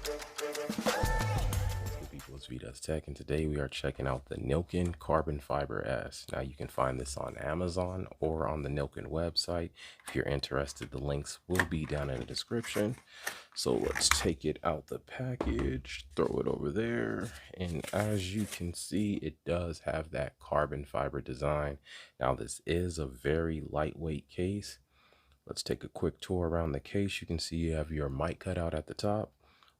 What's good, people? It's Vitas Tech, and today we are checking out the Nillkin Carbon Fiber S. Now you can find this on Amazon or on the Nillkin website. If you're interested, the links will be down in the description. So let's take it out the package, throw it over there, and as you can see, it does have that carbon fiber design. Now this is a very lightweight case. Let's take a quick tour around the case. You can see you have your mic cutout at the top.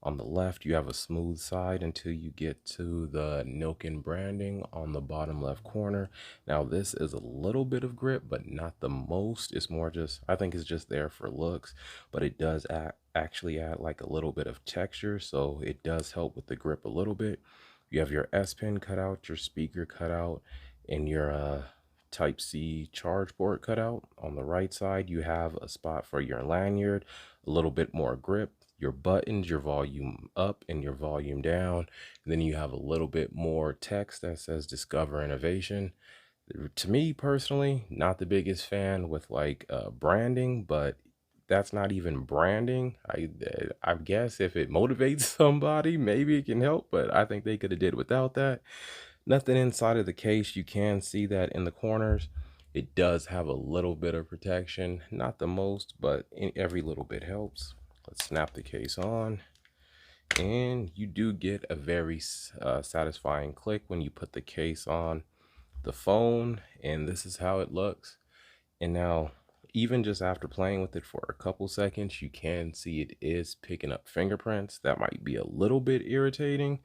On the left, you have a smooth side until you get to the Nillkin branding on the bottom left corner. Now, this is a little bit of grip, but not the most. It's more just, I think it's just there for looks, but it does actually add like a little bit of texture, so it does help with the grip a little bit. You have your S Pen cut out, your speaker cut out, and your Type-C charge port cut out. On the right side, you have a spot for your lanyard, a little bit more grip, your buttons, your volume up and your volume down. And then you have a little bit more text that says Discover Innovation. To me personally, not the biggest fan with like branding, but that's not even branding. I guess if it motivates somebody, maybe it can help, but I think they could have did without that. Nothing inside of the case. You can see that in the corners, it does have a little bit of protection, not the most, but every little bit helps. Let's snap the case on, and you do get a very satisfying click when you put the case on the phone, and this is how it looks. And now, even just after playing with it for a couple seconds, you can see it is picking up fingerprints. That might be a little bit irritating.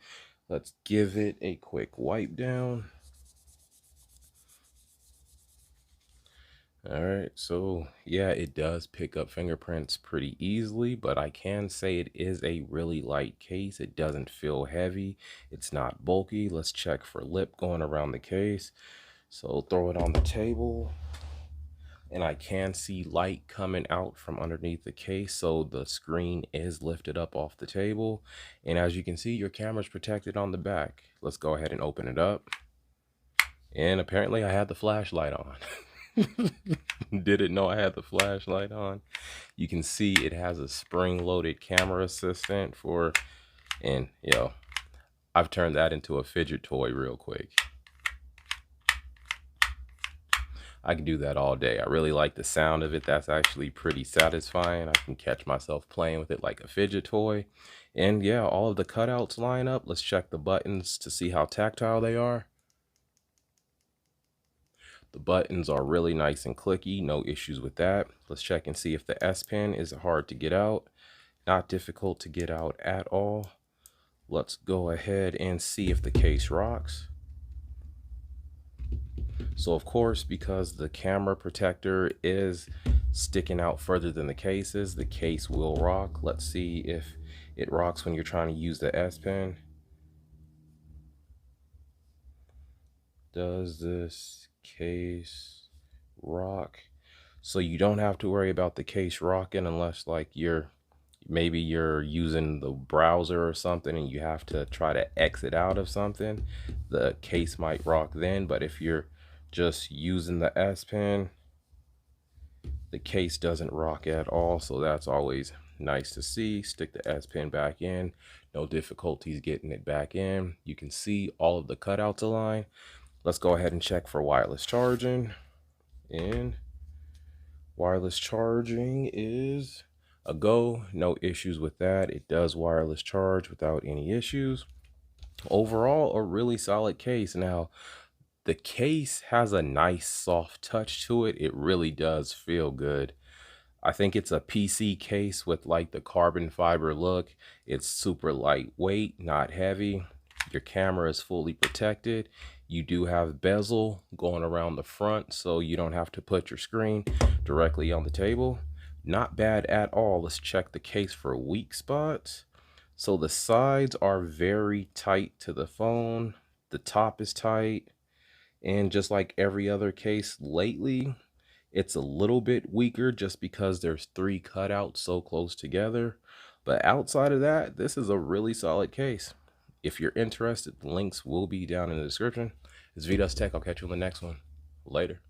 Let's give it a quick wipe down. All right, so yeah, it does pick up fingerprints pretty easily, but I can say it is a really light case. It doesn't feel heavy. It's not bulky. Let's check for lip going around the case. So throw it on the table, and I can see light coming out from underneath the case, so the screen is lifted up off the table. And as you can see, your camera's protected on the back. Let's go ahead and open it up. And apparently I had the flashlight on. Didn't know I had the flashlight on. You can see it has a spring-loaded camera assistant for, and yo, I've turned that into a fidget toy real quick. I can do that all day. I really like the sound of it. That's actually pretty satisfying. I can catch myself playing with it like a fidget toy. And yeah, all of the cutouts line up. Let's check the buttons to see how tactile they are. The buttons are really nice and clicky. No issues with that. Let's check and see if the S Pen is hard to get out. Not difficult to get out at all. Let's go ahead and see if the case rocks. So of course, because the camera protector is sticking out further than the case is, the case will rock. Let's see if it rocks when you're trying to use the S Pen. Does this case rock? So you don't have to worry about the case rocking unless like maybe you're using the browser or something and you have to try to exit out of something. The case might rock then, but if you're just using the S Pen, the case doesn't rock at all, so that's always nice to see. Stick the S Pen back in, no difficulties getting it back in. You can see all of the cutouts align. Let's go ahead and check for wireless charging, and wireless charging is a go. No issues with that. It does wireless charge without any issues. Overall, a really solid case. Now, the case has a nice soft touch to it. It really does feel good. I think it's a PC case with like the carbon fiber look. It's super lightweight, not heavy. Your camera is fully protected. You do have bezel going around the front, so you don't have to put your screen directly on the table. Not bad at all. Let's check the case for weak spots. So the sides are very tight to the phone. The top is tight. And just like every other case lately, it's a little bit weaker just because there's 3 cutouts so close together. But outside of that, this is a really solid case. If you're interested, the links will be down in the description. It's Vitas Tech. I'll catch you on the next one. Later.